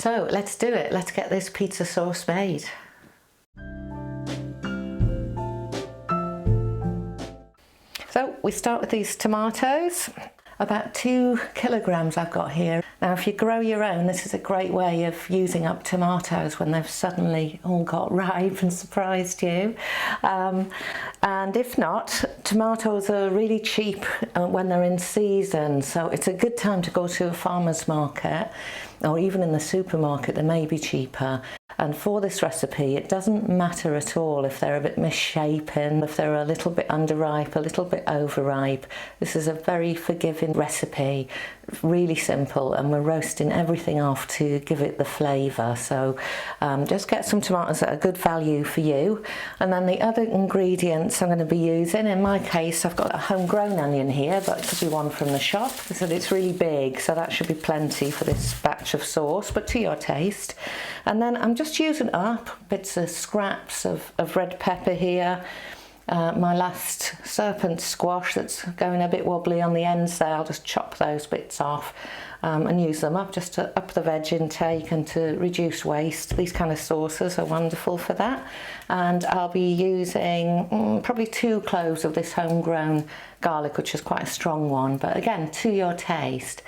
So let's do it. Let's get this pizza sauce made. So we start with these tomatoes. About 2 kilograms I've got here. Now if you grow your own, this is a great way of using up tomatoes when they've suddenly all got ripe and surprised you. And if not, tomatoes are really cheap when they're in season, so it's a good time to go to a farmer's market, or even in the supermarket. They may be cheaper. And for this recipe, it doesn't matter at all if they're a bit misshapen, if they're a little bit underripe, a little bit overripe. This is a very forgiving recipe, really simple, and we're roasting everything off to give it the flavour. So just get some tomatoes at a good value for you. And then the other ingredients I'm going to be using, in my case, I've got a homegrown onion here, but it could be one from the shop. So it's really big, so that should be plenty for this batch of sauce, but to your taste. And then I'm just using up bits of scraps of red pepper here. My last serpent squash that's going a bit wobbly on the ends there, I'll just chop those bits off and use them up just to up the veg intake and to reduce waste. These kind of sauces are wonderful for that. And I'll be using probably 2 cloves of this homegrown garlic, which is quite a strong one, but again, to your taste.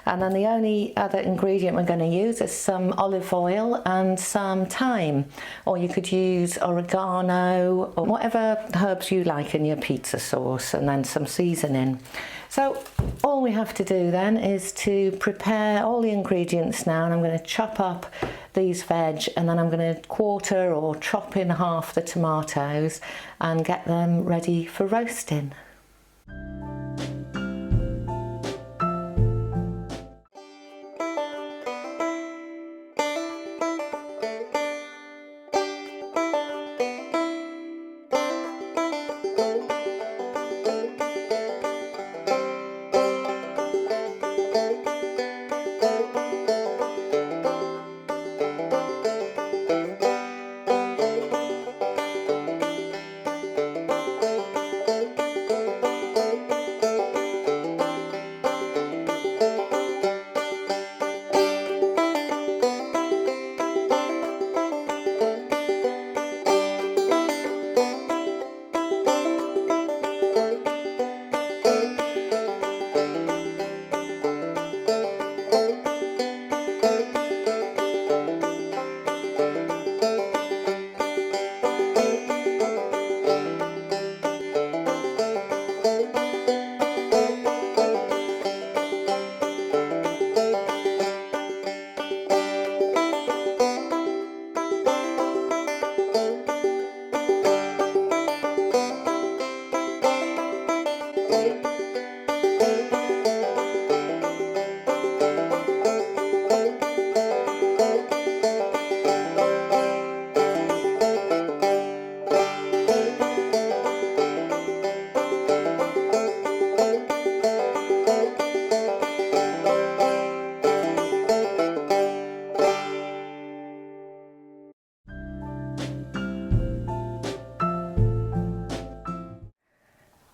And then the only other ingredient we're going to use is some olive oil and some thyme, or you could use oregano or whatever herbs you like in your pizza sauce, and then some seasoning. So all we have to do then is to prepare all the ingredients now, and I'm going to chop up these veg, and then I'm going to quarter or chop in half the tomatoes and get them ready for roasting.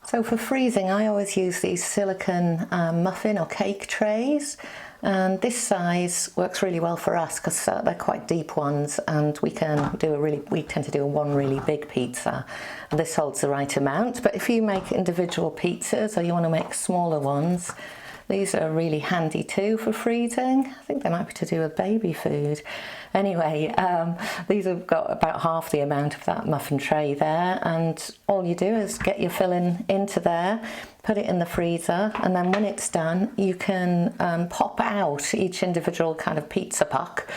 So for freezing, I always use these silicone muffin or cake trays, and this size works really well for us because they're quite deep ones, and we tend to do one really big pizza, and this holds the right amount. But if you make individual pizzas or you want to make smaller ones, these are really handy too for freezing. I think they might be to do with baby food. Anyway, these have got about half the amount of that muffin tray there, and all you do is get your filling into there, put it in the freezer, and then when it's done, you can pop out each individual kind of pizza puck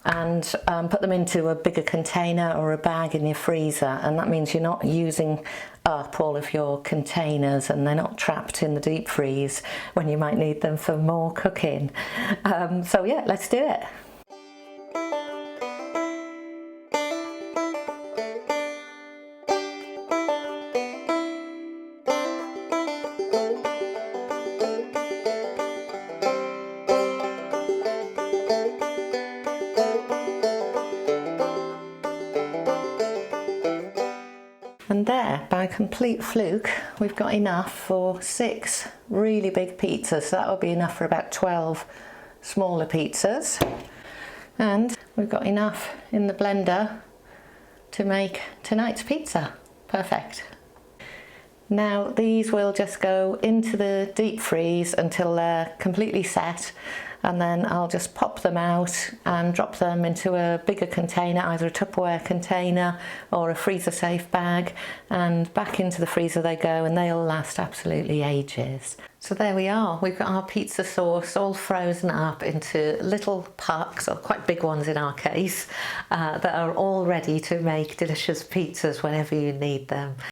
and put them into a bigger container or a bag in your freezer, and that means you're not using up all of your containers and they're not trapped in the deep freeze when you might need them for more cooking. So yeah, let's do it. And there, by complete fluke, we've got enough for 6 really big pizzas. So that would be enough for about 12 smaller pizzas. And we've got enough in the blender to make tonight's pizza. Perfect. Now these will just go into the deep freeze until they're completely set, and then I'll just pop them out and drop them into a bigger container, either a Tupperware container or a freezer safe bag, and back into the freezer they go, and they'll last absolutely ages. So there we are, we've got our pizza sauce all frozen up into little pucks, or quite big ones in our case, that are all ready to make delicious pizzas whenever you need them.